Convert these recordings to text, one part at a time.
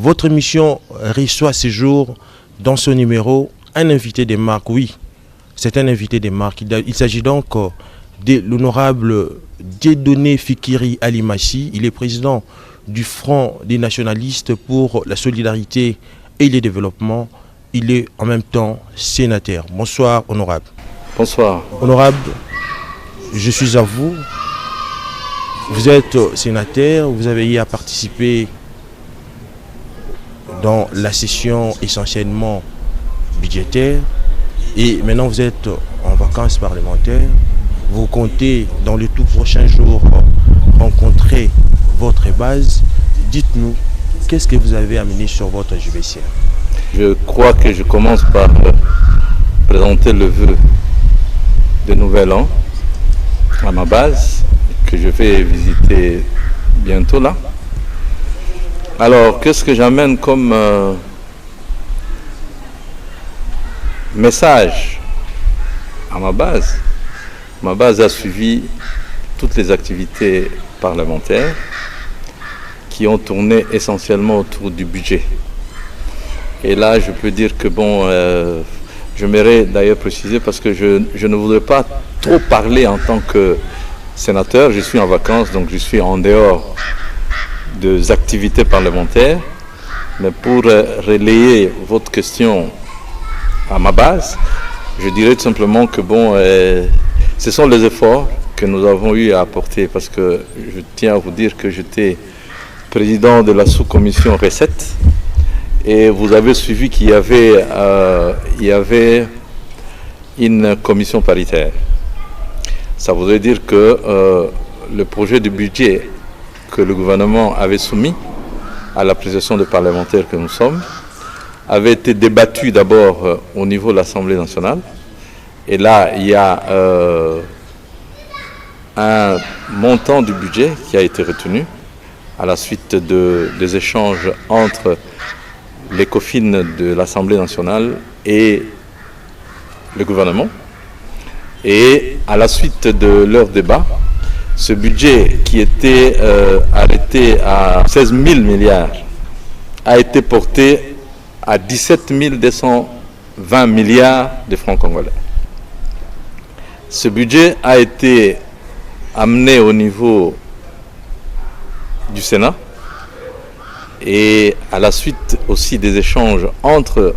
Votre émission reçoit ce jour, dans ce numéro, un invité des marques. Oui, c'est un invité des marques. Il s'agit donc de l'honorable Dieudonné Fikiri Alimassi. Il est président du Front des nationalistes pour la solidarité et le développement. Il est en même temps sénateur. Bonsoir, honorable. Bonsoir. Honorable, je suis à vous. Vous êtes sénateur, vous avez eu à participer dans la session essentiellement budgétaire et maintenant vous êtes en vacances parlementaires. Vous comptez dans les tout prochains jours rencontrer votre base. Dites-nous, qu'est-ce que vous avez amené sur votre JVCR? Je crois que je commence par présenter le vœu de Nouvel An à ma base, que je vais visiter bientôt là. Alors, qu'est-ce que j'amène comme message à ma base? Ma base a suivi toutes les activités parlementaires qui ont tourné essentiellement autour du budget. Et là, je peux dire que bon, j'aimerais d'ailleurs préciser parce que je ne voudrais pas trop parler en tant que sénateur. Je suis en vacances, donc je suis en dehors des activités parlementaires. Mais pour relayer votre question à ma base, je dirais tout simplement que bon, ce sont les efforts que nous avons eu à apporter parce que je tiens à vous dire que j'étais président de la sous-commission recettes. Et vous avez suivi qu'il y avait une commission paritaire. Ça voudrait dire que le projet de budget que le gouvernement avait soumis à l'appréciation des parlementaires que nous sommes avait été débattu d'abord au niveau de l'Assemblée nationale. Et là, il y a un montant du budget qui a été retenu à la suite des échanges entre l'ECOFIN de l'Assemblée nationale et le gouvernement. Et à la suite de leur débat, ce budget qui était arrêté à 16 000 milliards a été porté à 17 220 milliards de francs congolais. Ce budget a été amené au niveau du Sénat. Et à la suite aussi des échanges entre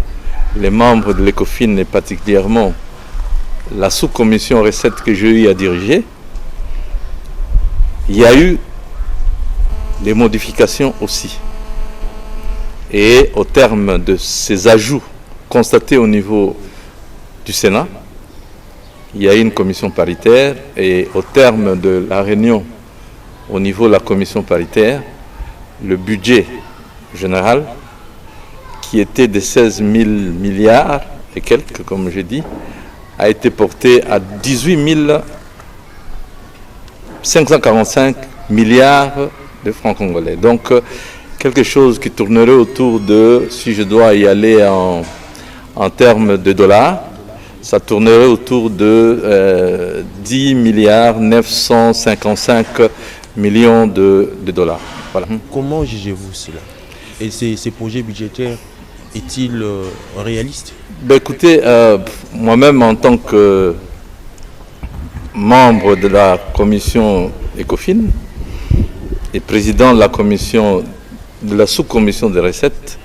les membres de l'ECOFIN et particulièrement la sous-commission recettes que j'ai eu à diriger, il y a eu des modifications aussi. Et au terme de ces ajouts constatés au niveau du Sénat, il y a eu une commission paritaire et au terme de la réunion au niveau de la commission paritaire, le budget général, qui était de 16 000 milliards et quelques, comme j'ai dit, a été porté à 18 545 milliards de francs congolais. Donc, quelque chose qui tournerait autour de, si je dois y aller en termes de dollars, ça tournerait autour de 10 milliards 955 millions de dollars. Voilà. Comment jugez-vous cela? Et ces projets budgétaires, est-il réaliste? Ben écoutez, moi-même en tant que membre de la commission ECOFIN et président de la commission, de la sous-commission des recettes,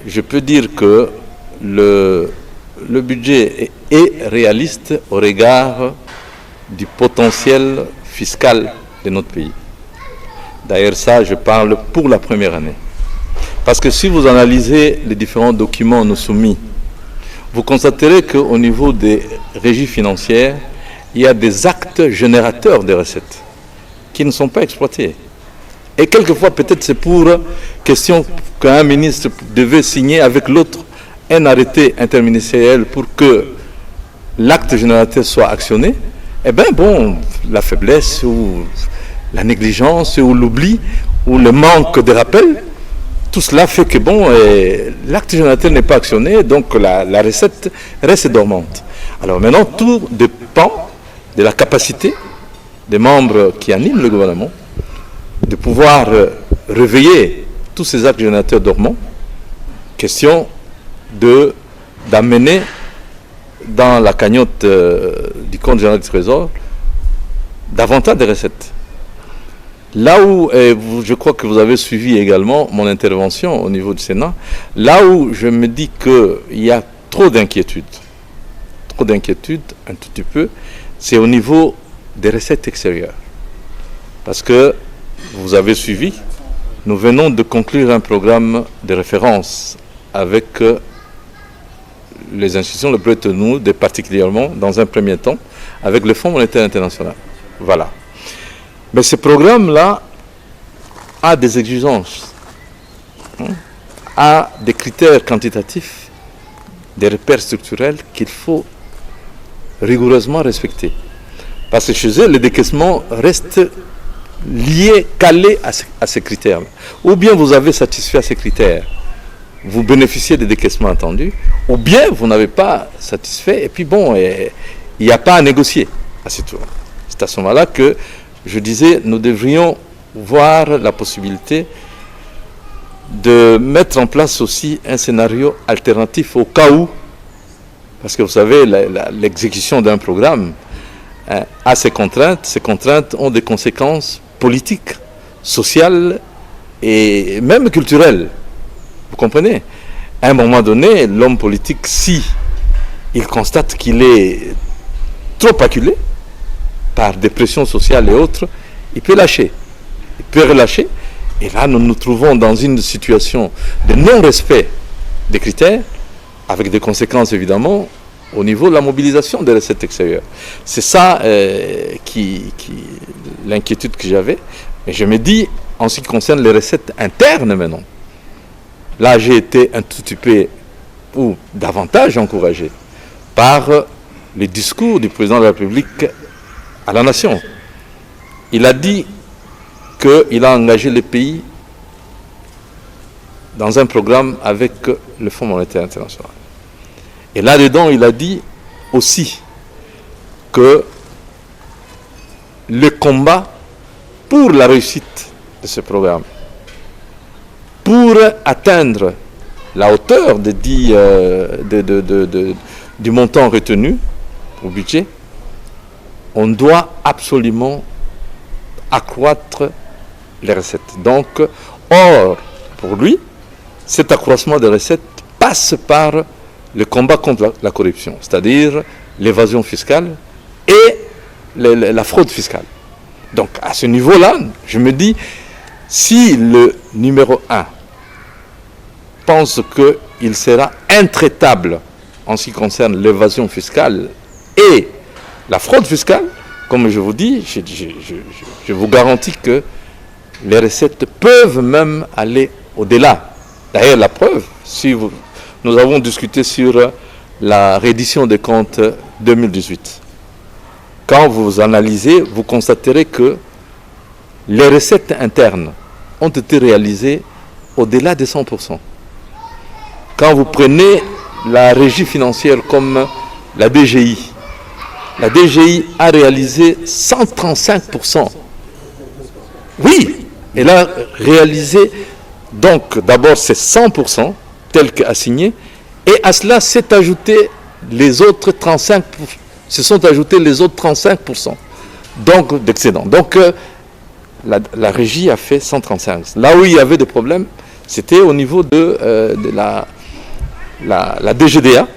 je peux dire que le budget est réaliste au regard du potentiel fiscal de notre pays. D'ailleurs, ça, je parle pour la première année. Parce que si vous analysez les différents documents nous soumis, vous constaterez qu'au niveau des régies financières, il y a des actes générateurs de recettes qui ne sont pas exploités. Et quelquefois, peut-être c'est pour question qu'un ministre devait signer avec l'autre un arrêté interministériel pour que l'acte générateur soit actionné. Eh bien, bon, la faiblesse ou la négligence ou l'oubli ou le manque de rappel, tout cela fait que bon, l'acte générateur n'est pas actionné, donc la recette reste dormante. Alors maintenant, tout dépend de la capacité des membres qui animent le gouvernement de pouvoir réveiller tous ces actes générateurs dormants, question d'amener dans la cagnotte du compte général du Trésor davantage de recettes. Là où, je crois que vous avez suivi également mon intervention au niveau du Sénat, là où je me dis qu'il y a trop d'inquiétude, un tout petit peu, c'est au niveau des recettes extérieures. Parce que, vous avez suivi, nous venons de conclure un programme de référence avec les institutions de Bretton Woods, et particulièrement, dans un premier temps, avec le Fonds monétaire international. Voilà. Mais ce programme-là a des exigences, a des critères quantitatifs, des repères structurels qu'il faut rigoureusement respecter. Parce que chez eux, le décaissement reste lié, calé à ces critères-là. Ou bien vous avez satisfait à ces critères, vous bénéficiez des décaissements attendus, ou bien vous n'avez pas satisfait, et puis bon, il n'y a pas à négocier à ce tour. C'est à ce moment-là que je disais, nous devrions voir la possibilité de mettre en place aussi un scénario alternatif au cas où, parce que vous savez, l'exécution d'un programme a ses contraintes ont des conséquences politiques, sociales et même culturelles. Vous comprenez? À un moment donné, l'homme politique, si il constate qu'il est trop acculé par des pressions sociales et autres, il peut lâcher. Il peut relâcher. Et là, nous nous trouvons dans une situation de non-respect des critères, avec des conséquences évidemment au niveau de la mobilisation des recettes extérieures. C'est ça l'inquiétude que j'avais. Mais je me dis, en ce qui concerne les recettes internes maintenant, là j'ai été un tout petit peu ou davantage encouragé par les discours du président de la République à la nation. Il a dit qu'il a engagé le pays dans un programme avec le Fonds monétaire international. Et là-dedans, il a dit aussi que le combat pour la réussite de ce programme, pour atteindre la hauteur du montant retenu au budget, on doit absolument accroître les recettes. Donc, or, pour lui, cet accroissement des recettes passe par le combat contre la corruption, c'est-à-dire l'évasion fiscale et la fraude fiscale. Donc, à ce niveau-là, je me dis, si le numéro 1 pense qu'il sera intraitable en ce qui concerne l'évasion fiscale et la fraude fiscale, comme je vous dis, je vous garantis que les recettes peuvent même aller au-delà. D'ailleurs, la preuve, nous avons discuté sur la reddition des comptes 2018. Quand vous analysez, vous constaterez que les recettes internes ont été réalisées au-delà de 100%. Quand vous prenez la régie financière comme la DGI a réalisé 135%. Oui, elle a réalisé, donc d'abord c'est 100% tel qu'assigné, et à cela s'est ajouté les autres 35%, se sont ajoutés les autres 35% donc d'excédent. Donc la régie a fait 135. Là où il y avait des problèmes, c'était au niveau de la DGDA,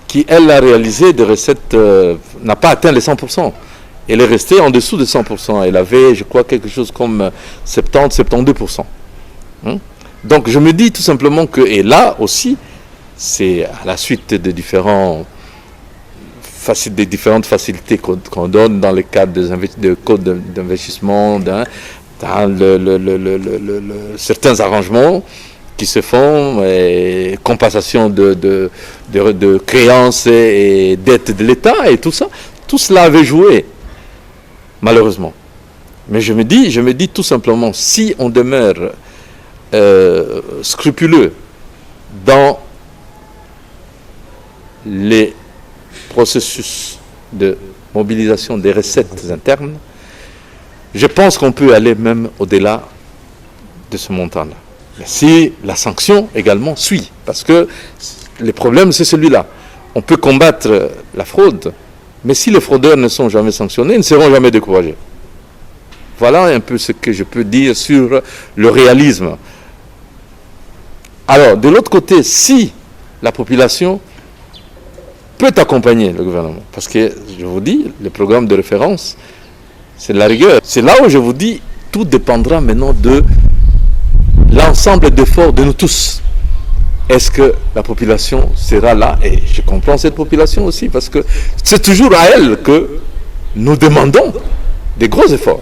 qui elle a réalisé des recettes, n'a pas atteint les 100%. Elle est restée en dessous de 100%. Elle avait, je crois, quelque chose comme 70-72%. Donc je me dis tout simplement que, et là aussi, c'est à la suite des différentes facilités qu'on donne dans le cadre des codes d'investissement, dans certains arrangements qui se font, et compensation de créances et dettes de l'État et tout ça. Tout cela avait joué, malheureusement. Mais je me dis tout simplement, si on demeure scrupuleux dans les processus de mobilisation des recettes internes, je pense qu'on peut aller même au-delà de ce montant-là. Mais si la sanction également suit, parce que le problème c'est celui-là. On peut combattre la fraude, mais si les fraudeurs ne sont jamais sanctionnés, ils ne seront jamais découragés. Voilà un peu ce que je peux dire sur le réalisme. Alors, de l'autre côté, si la population peut accompagner le gouvernement, parce que, je vous dis, les programmes de référence, c'est de la rigueur. C'est là où je vous dis, tout dépendra maintenant de l'ensemble d'efforts de nous tous. Est-ce que la population sera là? Et je comprends cette population aussi, parce que c'est toujours à elle que nous demandons des gros efforts.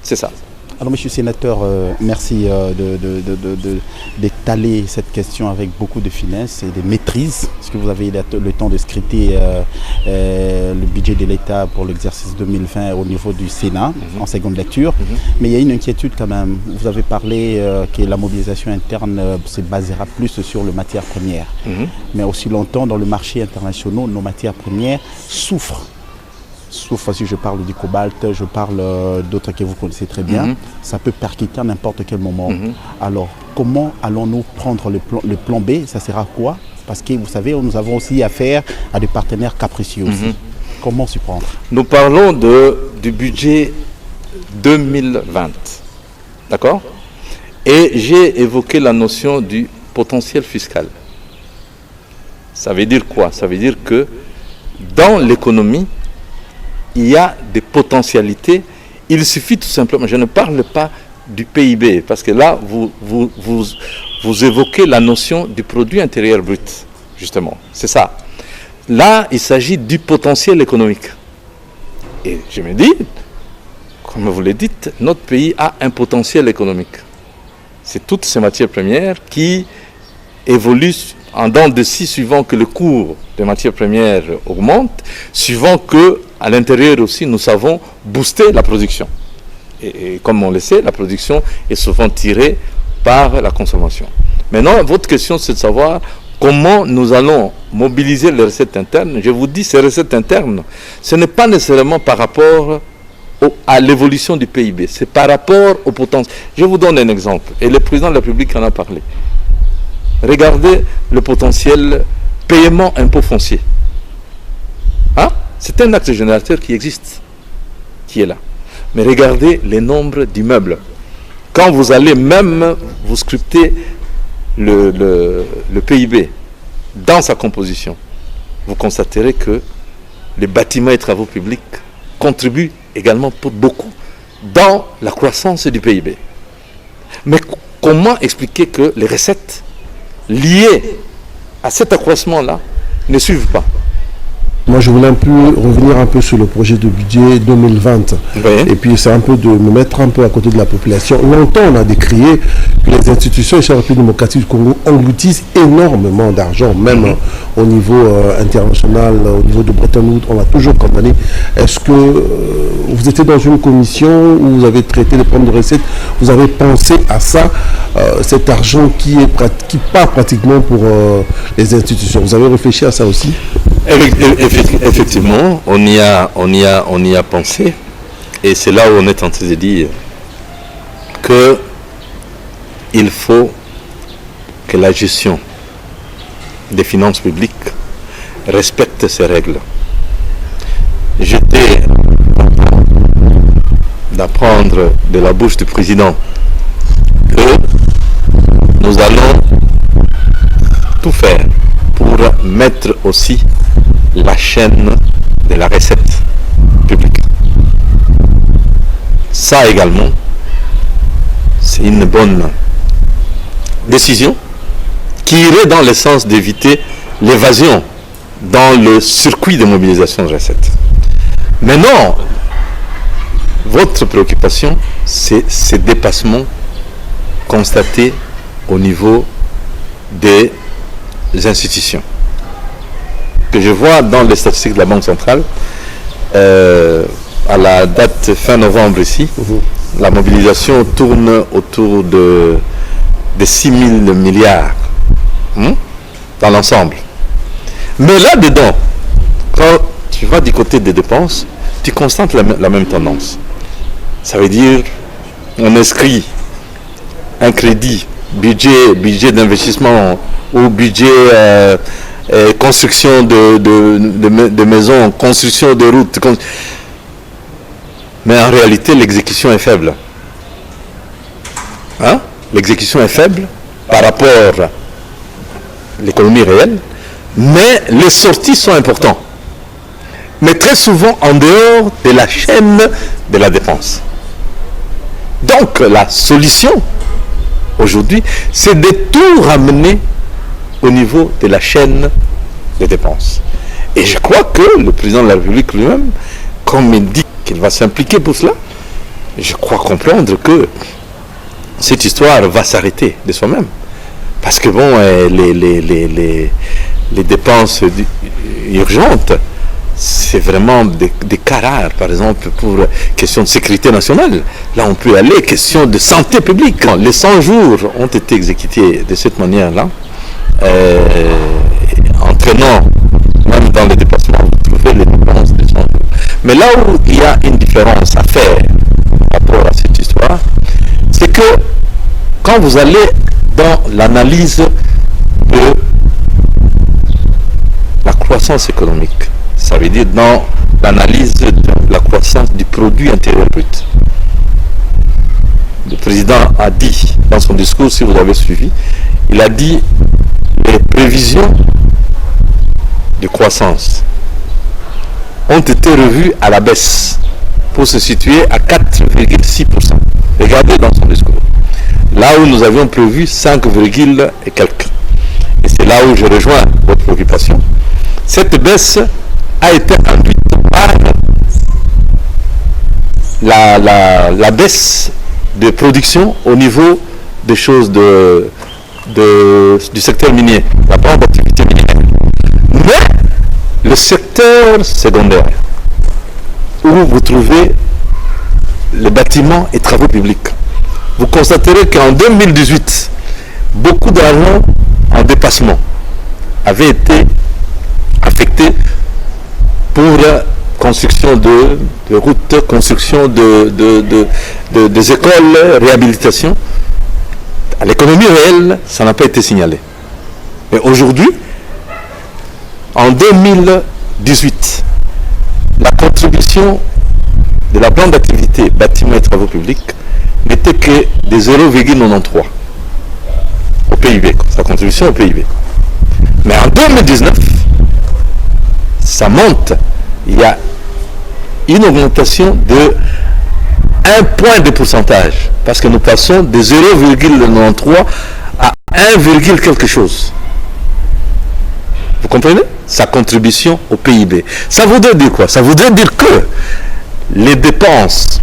C'est ça. Alors, monsieur le sénateur, merci d'étaler cette question avec beaucoup de finesse et de maîtrise, parce que vous avez le temps de scruter le budget de l'État pour l'exercice 2020 au niveau du Sénat, en seconde lecture. Mais il y a une inquiétude quand même. Vous avez parlé que la mobilisation interne se basera plus sur les matières premières. Mais aussi longtemps, dans le marché international, nos matières premières souffrent. Sauf si je parle du cobalt, je parle d'autres que vous connaissez très bien, ça peut percuter à n'importe quel moment. Alors, comment allons-nous prendre le plan B? Ça sera quoi? Parce que vous savez, nous avons aussi affaire à des partenaires capricieux aussi. Comment s'y prendre? Nous parlons du budget 2020, d'accord? Et j'ai évoqué la notion du potentiel fiscal. Ça veut dire quoi? Ça veut dire que dans l'économie, il y a des potentialités. Il suffit tout simplement, je ne parle pas du PIB, parce que là, vous évoquez la notion du produit intérieur brut, justement. C'est ça. Là, il s'agit du potentiel économique. Et je me dis, comme vous le dites, notre pays a un potentiel économique. C'est toutes ces matières premières qui évoluent en dents de scie, suivant que le cours des matières premières augmente, suivant que à l'intérieur aussi, nous savons booster la production. Et comme on le sait, la production est souvent tirée par la consommation. Maintenant, votre question, c'est de savoir comment nous allons mobiliser les recettes internes. Je vous dis, ces recettes internes, ce n'est pas nécessairement par rapport à l'évolution du PIB, c'est par rapport au potentiel. Je vous donne un exemple, et le président de la République en a parlé. Regardez le potentiel paiement impôt foncier. Hein? C'est un acte générateur qui existe, qui est là. Mais regardez les nombres d'immeubles. Quand vous allez même vous scruter le PIB dans sa composition, vous constaterez que les bâtiments et travaux publics contribuent également pour beaucoup dans la croissance du PIB. Mais comment expliquer que les recettes liées à cet accroissement-là ne suivent pas? Moi, je voulais revenir un peu sur le projet de budget 2020. Oui. Et puis, c'est un peu de me mettre un peu à côté de la population. Longtemps, on a décrié que les institutions de la République démocratique du Congo engloutissent énormément d'argent, même au niveau international, au niveau de Bretton Woods, on l'a toujours condamné. Est-ce que vous étiez dans une commission où vous avez traité les problèmes de recettes, vous avez pensé à ça, cet argent qui part pratiquement pour les institutions? Vous avez réfléchi à ça aussi? Effectivement, on y a pensé, et c'est là où on est en train de dire que il faut que la gestion des finances publiques respecte ces règles. J'étais d'apprendre de la bouche du président que nous allons tout faire pour mettre aussi la chaîne de la recette publique. Ça également, c'est une bonne décision qui irait dans le sens d'éviter l'évasion dans le circuit de mobilisation de recettes. Mais non, votre préoccupation, c'est ces dépassements constatés au niveau des institutions. Que je vois dans les statistiques de la Banque centrale, à la date fin novembre ici, la mobilisation tourne autour de 6 000 milliards dans l'ensemble. Mais là-dedans, quand tu vas du côté des dépenses, tu constates la même tendance. Ça veut dire on inscrit un crédit, budget d'investissement ou budget construction de maisons, construction de routes. Mais en réalité, l'exécution est faible. Hein? L'exécution est faible par rapport à l'économie réelle, mais les sorties sont importantes. Mais très souvent en dehors de la chaîne de la dépense. Donc la solution aujourd'hui, c'est de tout ramener au niveau de la chaîne des dépenses. Et je crois que le président de la République lui-même, comme il dit qu'il va s'impliquer pour cela, je crois comprendre que cette histoire va s'arrêter de soi-même. Parce que bon, les dépenses urgentes, c'est vraiment des cas rares. Par exemple, pour question de sécurité nationale, là on peut aller, question de santé publique. Les 100 jours ont été exécutés de cette manière-là, entraînant, même dans les déplacements, vous trouvez les dépenses des 100 jours. Mais là où il y a une différence à faire par rapport à cette histoire, c'est que quand vous allez dans l'analyse de la croissance économique, ça veut dire dans l'analyse de la croissance du produit intérieur brut. Le président a dit dans son discours, si vous avez suivi, il a dit les prévisions de croissance ont été revues à la baisse pour se situer à 4,6%. Regardez dans son discours. Là où nous avions prévu 5, et quelques. Et c'est là où je rejoins votre préoccupation. Cette baisse a été induite par la baisse de production au niveau des choses du secteur minier, la grande activité minière. Mais le secteur secondaire, où vous trouvez les bâtiments et travaux publics, vous constaterez qu'en 2018, beaucoup d'argent en dépassement avait été affecté pour construction de routes, construction des écoles, réhabilitation. À l'économie réelle, ça n'a pas été signalé. Mais aujourd'hui, en 2018, la contribution de la grande activité bâtiments et travaux publics n'était que de 0,93 au PIB, sa contribution au PIB. Mais en 2019, ça monte. Il y a une augmentation de 1 point de pourcentage, parce que nous passons de 0,93 à 1, quelque chose. Vous comprenez? Sa contribution au PIB. Ça voudrait dire quoi? Ça voudrait dire que les dépenses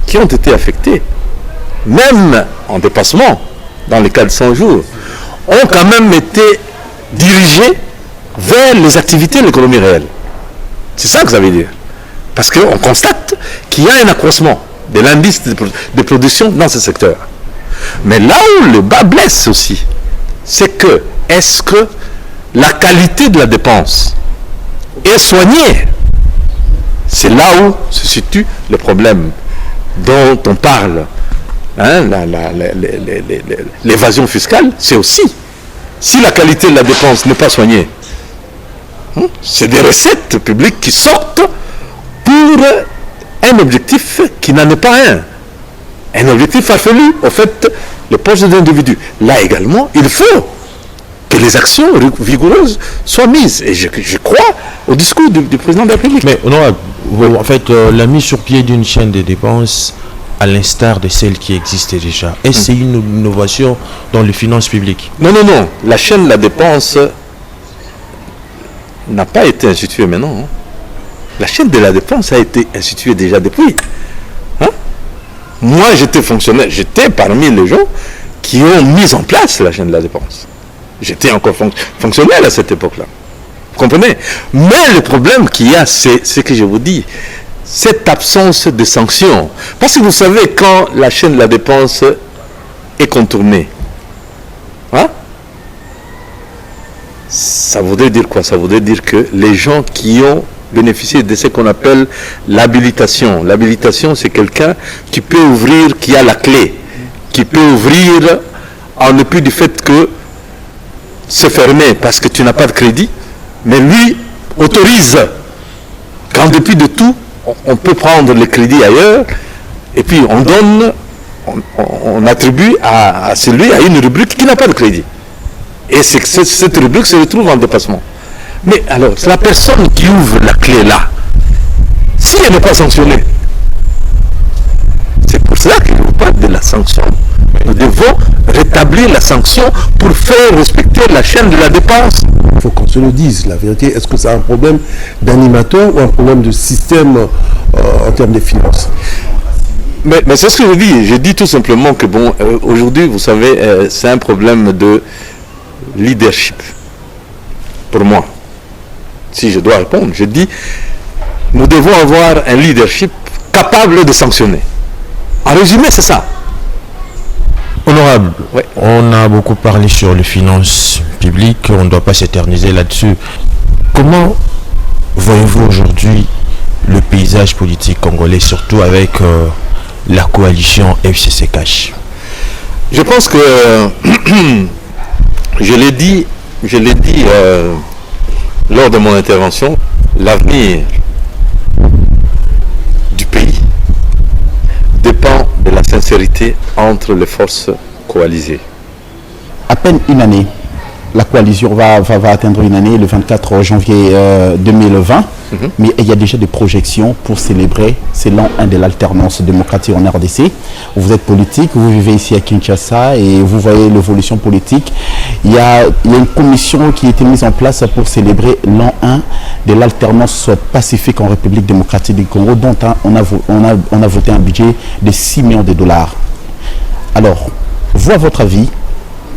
qui ont été affectées, même en dépassement, dans les cas de 100 jours, ont quand même été dirigées vers les activités de l'économie réelle. C'est ça que ça veut dire. Parce qu'on constate qu'il y a un accroissement de l'indice de production dans ce secteur. Mais là où le bas blesse aussi, c'est que, est-ce que la qualité de la dépense est soignée? C'est là où se situe le problème dont on parle. Hein, l'évasion fiscale, c'est aussi, si la qualité de la dépense n'est pas soignée, c'est des recettes publiques qui sortent pour un objectif qui n'en est pas un. Un objectif farfelu, au fait, les poches des individus. Là également, il faut que les actions vigoureuses soient mises. Et je crois au discours du président de la République. Mais non, en fait, la mise sur pied d'une chaîne de dépenses, à l'instar de celle qui existait déjà, est-ce que c'est une innovation dans les finances publiques? Non. La chaîne de la dépense n'a pas été instituée maintenant. Hein. La chaîne de la dépense a été instituée déjà depuis. Hein? Moi, j'étais fonctionnaire, j'étais parmi les gens qui ont mis en place la chaîne de la dépense. J'étais encore fonctionnaire à cette époque-là. Vous comprenez? Mais le problème qu'il y a, c'est ce que je vous dis, cette absence de sanctions. Parce que vous savez, quand la chaîne de la dépense est contournée, hein? Ça voudrait dire quoi? Ça voudrait dire que les gens qui ont bénéficié de ce qu'on appelle l'habilitation. L'habilitation, c'est quelqu'un qui peut ouvrir, qui a la clé, qui peut ouvrir en dépit du fait que c'est fermé parce que tu n'as pas de crédit, mais lui autorise qu'en dépit de tout, on peut prendre les crédits ailleurs et puis on donne, on attribue à celui, à une rubrique qui n'a pas de crédit. Et cette rubrique se retrouve en dépassement. Mais alors, c'est la personne qui ouvre la clé là. Si elle n'est pas sanctionnée, c'est pour cela qu'il nous parle de la sanction. Nous devons rétablir la sanction pour faire respecter la chaîne de la dépense. Il faut qu'on se le dise, la vérité. Est-ce que c'est un problème d'animateur ou un problème de système en termes de finances? Mais c'est ce que je dis. Je dis tout simplement que bon, aujourd'hui, vous savez, c'est un problème de leadership. Pour moi, si je dois répondre, je dis, nous devons avoir un leadership capable de sanctionner. En résumé, c'est ça. Honorable, Ouais. On a beaucoup parlé sur les finances publiques, on ne doit pas s'éterniser là-dessus. Comment voyez-vous aujourd'hui le paysage politique congolais, surtout avec la coalition FCC Cash? Je pense que, je l'ai dit lors de mon intervention, l'avenir du pays dépend de la sincérité entre les forces coalisées. À peine une année, la coalition va atteindre une année, le 24 janvier 2020. Mais il y a déjà des projections pour célébrer c'est l'an 1 de l'alternance démocratique en RDC. Vous êtes politique, vous vivez ici à Kinshasa et vous voyez l'évolution politique. Il y a une commission qui a été mise en place pour célébrer l'an 1 de l'alternance pacifique en République démocratique du Congo, dont on a voté un budget de 6 millions de dollars. Alors, vous, à votre avis,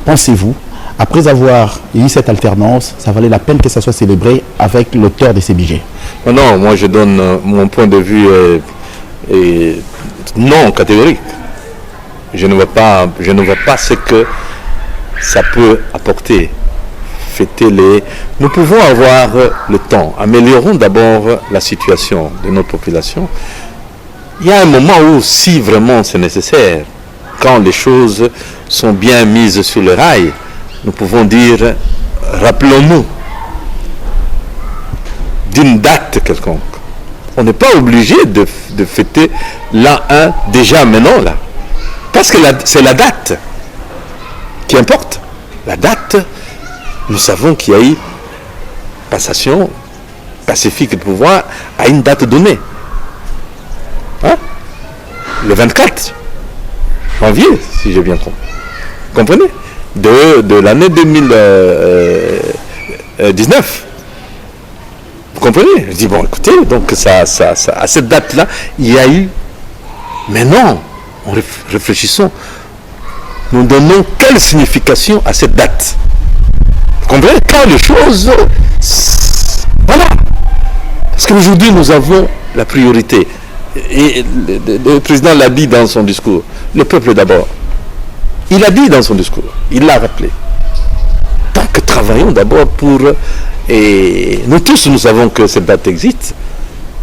pensez-vous, après avoir eu cette alternance, ça valait la peine que ça soit célébré avec l'auteur de ces budgets? Non, moi je donne mon point de vue non catégorique. Je ne vois pas ce que ça peut apporter. Nous pouvons avoir le temps. Améliorons d'abord la situation de notre population. Il y a un moment où, si vraiment c'est nécessaire, quand les choses sont bien mises sur le rail, nous pouvons dire, rappelons-nous d'une date quelconque. On n'est pas obligé de fêter l'an 1 déjà maintenant là. Parce que c'est la date qui importe. La date, nous savons qu'il y a eu passation pacifique de pouvoir à une date donnée. Hein? Le 24 janvier, si j'ai bien compris. Vous comprenez? De l'année 2019. Vous comprenez? Je dis, bon, écoutez, donc à cette date-là, il y a eu... Mais non, réfléchissons. Nous donnons quelle signification à cette date? Vous comprenez? Quand les choses... Voilà. Parce qu'aujourd'hui, nous avons la priorité. Et le président l'a dit dans son discours. Le peuple d'abord. Il l'a dit dans son discours, il l'a rappelé. Donc travaillons d'abord pour... Et nous tous, nous savons que cette date existe.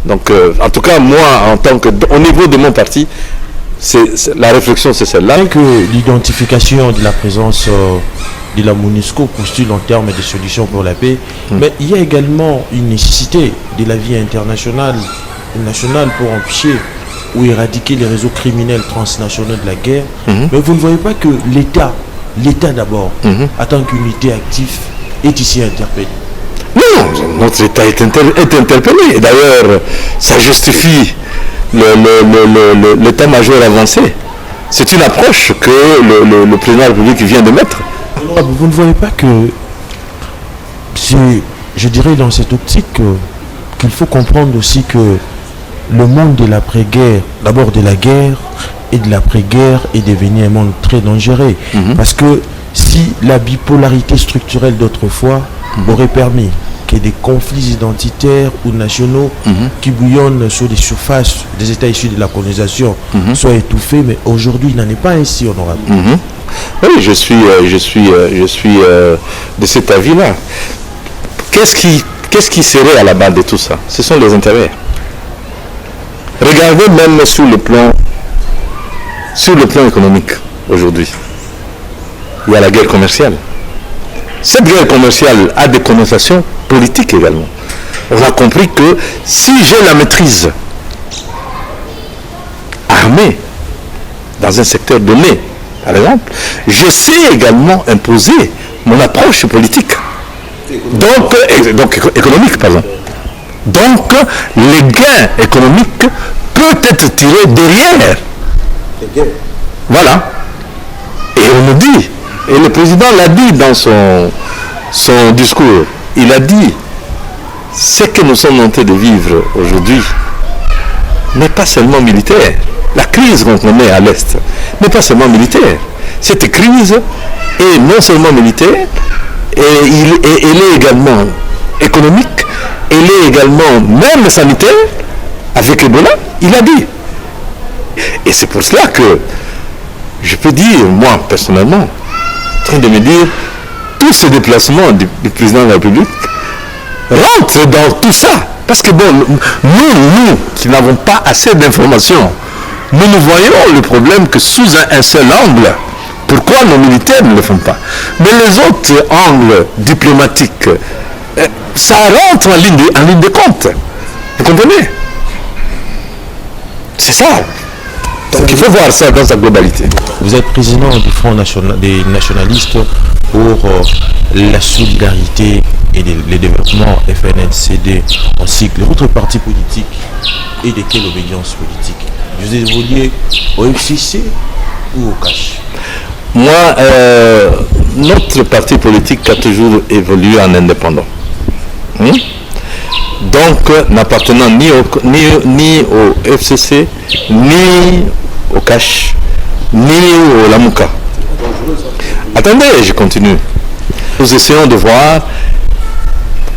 Donc, en tout cas, moi, au niveau de mon parti, la réflexion, c'est celle-là. Que l'identification de la présence de la MONUSCO postule en termes de solutions pour la paix, mais il y a également une nécessité de la vie internationale et nationale pour empêcher ou éradiquer les réseaux criminels transnationaux de la guerre. Mais vous ne voyez pas que l'État d'abord, en tant qu'unité active, est ici interpellé? Non, notre État est interpellé. D'ailleurs, ça justifie l'état-major avancé. C'est une approche que le président de la République vient de mettre. Vous ne voyez pas que je dirais dans cette optique qu'il faut comprendre aussi que le monde de l'après-guerre, d'abord de la guerre et de l'après-guerre, est devenu un monde très dangereux. Parce que si la bipolarité structurelle d'autrefois aurait permis que des conflits identitaires ou nationaux qui bouillonnent sur les surfaces des États issus de la colonisation soient étouffés, mais aujourd'hui il n'en est pas ainsi, honorable. Oui, je suis de cet avis-là. Qu'est-ce qui serait à la base de tout ça? Ce sont les intérêts. Regardez même sur le plan économique. aujourd'hui. Il y a la guerre commerciale. Cette guerre commerciale a des connotations politiques également. On a compris que si j'ai la maîtrise armée dans un secteur donné, par exemple, je sais également imposer mon approche politique. Donc économique, pardon. Donc, les gains économiques peuvent être tirés derrière. Voilà. Et on nous dit, et le président l'a dit dans son discours, il a dit, ce que nous sommes en train de vivre aujourd'hui n'est pas seulement militaire. La crise qu'on connaît à l'Est n'est pas seulement militaire. Cette crise est non seulement militaire, et elle est également économique, elle est également même sanitaire, avec Ebola, il a dit. Et c'est pour cela que je peux dire, moi personnellement, en train de me dire, tous ces déplacements du président de la République rentrent dans tout ça. Parce que bon, nous qui n'avons pas assez d'informations, nous voyons le problème que sous un seul angle. Pourquoi nos militaires ne le font pas? Mais les autres angles diplomatiques, ça rentre en ligne de compte. Vous comprenez? C'est ça. Donc il faut voir ça dans sa globalité. Vous êtes président du Front des nationalistes pour la solidarité et le développement FNLCD en cycle. Votre parti politique est de quelle obédience politique? Vous évoluez au FCC ou au CACH? Moi, notre parti politique a toujours évolué en indépendant. Donc, n'appartenant ni au FCC, ni au CACH, ni au Lamouka. Attendez, je continue. Nous essayons de voir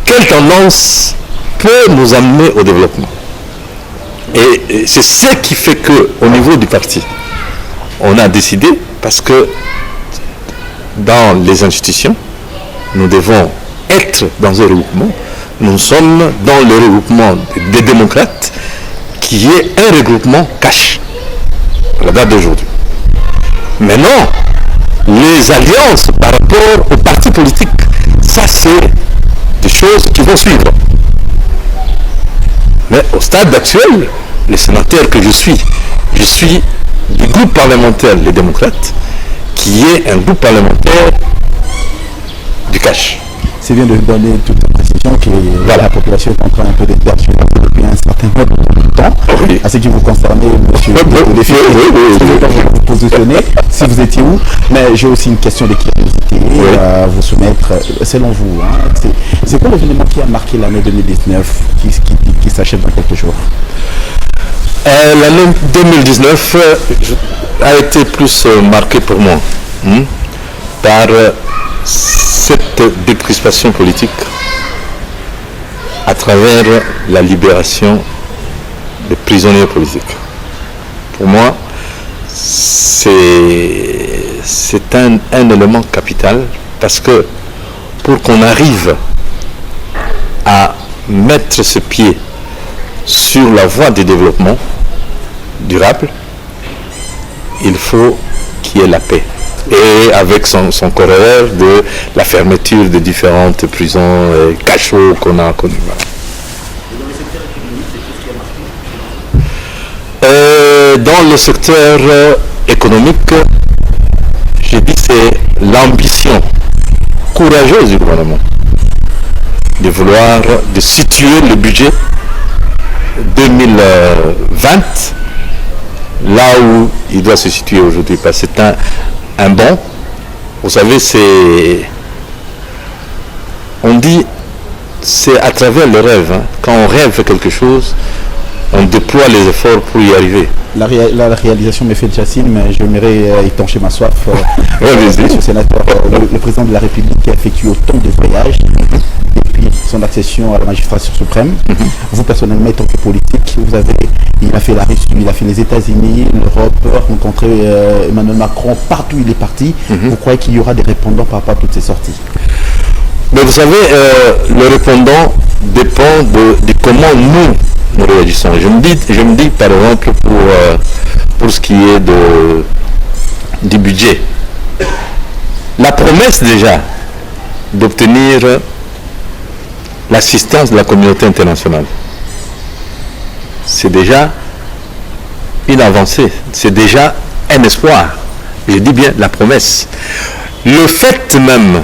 quelle tendance peut nous amener au développement. Et c'est ce qui fait qu'au niveau du parti, on a décidé, parce que dans les institutions, nous devons être dans un regroupement. Nous sommes dans le regroupement des démocrates, qui est un regroupement cash, à la date d'aujourd'hui. Maintenant, les alliances par rapport aux partis politiques, ça c'est des choses qui vont suivre. Mais au stade actuel, le sénateur que je suis du groupe parlementaire Les Démocrates, qui est un groupe parlementaire du cash. C'est bien de donner toute la précision que la population est en train un peu d'être perdue depuis un certain nombre de temps. Oui. À ce qui vous concerne, monsieur, vous positionner, si vous étiez où. Mais j'ai aussi une question de curiosité à vous soumettre. Selon vous, c'est quoi l'événement qui a marqué l'année 2019 qui s'achève dans quelques jours? L'année 2019 a été plus marquée pour moi par cette décrispation politique à travers la libération des prisonniers politiques. Pour moi, c'est un élément capital, parce que pour qu'on arrive à mettre ce pied sur la voie du développement durable, il faut qu'il y ait la paix. Et avec son corollaire de la fermeture de différentes prisons et cachots qu'on a connus. Dans le secteur économique, j'ai dit c'est l'ambition courageuse du gouvernement de vouloir de situer le budget 2020 là où il doit se situer aujourd'hui, parce que c'est un bon. Vous savez, on dit, c'est à travers le rêve. Quand on rêve quelque chose, on déploie les efforts pour y arriver. La réalisation me fait Jassine, mais j'aimerais étancher ma soif. Monsieur le sénateur, le président de la République a effectué autant de voyages depuis son accession à la magistrature suprême. Vous, personnellement, étant que politique, il a fait la Russie, il a fait les États-Unis, l'Europe, rencontré Emmanuel Macron, partout où il est parti. Vous croyez qu'il y aura des répondants par rapport à toutes ces sorties? Mais vous savez, le répondant dépend de comment nous réagissons. Je me dis par exemple, pour ce qui est du budget, la promesse déjà d'obtenir l'assistance de la communauté internationale, c'est déjà une avancée, c'est déjà un espoir. Je dis bien la promesse. Le fait même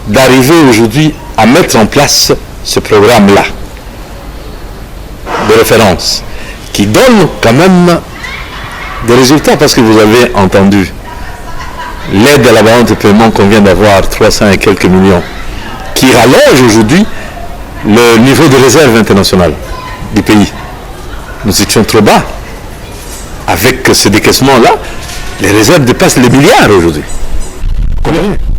d'arriver aujourd'hui à mettre en place ce programme-là de référence, qui donne quand même des résultats, parce que vous avez entendu l'aide à la balance de paiement qu'on vient d'avoir, 300 et quelques millions, qui rallonge aujourd'hui le niveau de réserve internationale du pays. Nous étions trop bas. Avec ces décaissements-là, les réserves dépassent les milliards aujourd'hui.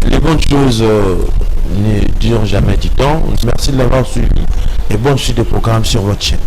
Les bonnes choses ne durent jamais du temps. Merci de l'avoir suivi et bonne suite de programme sur votre chaîne.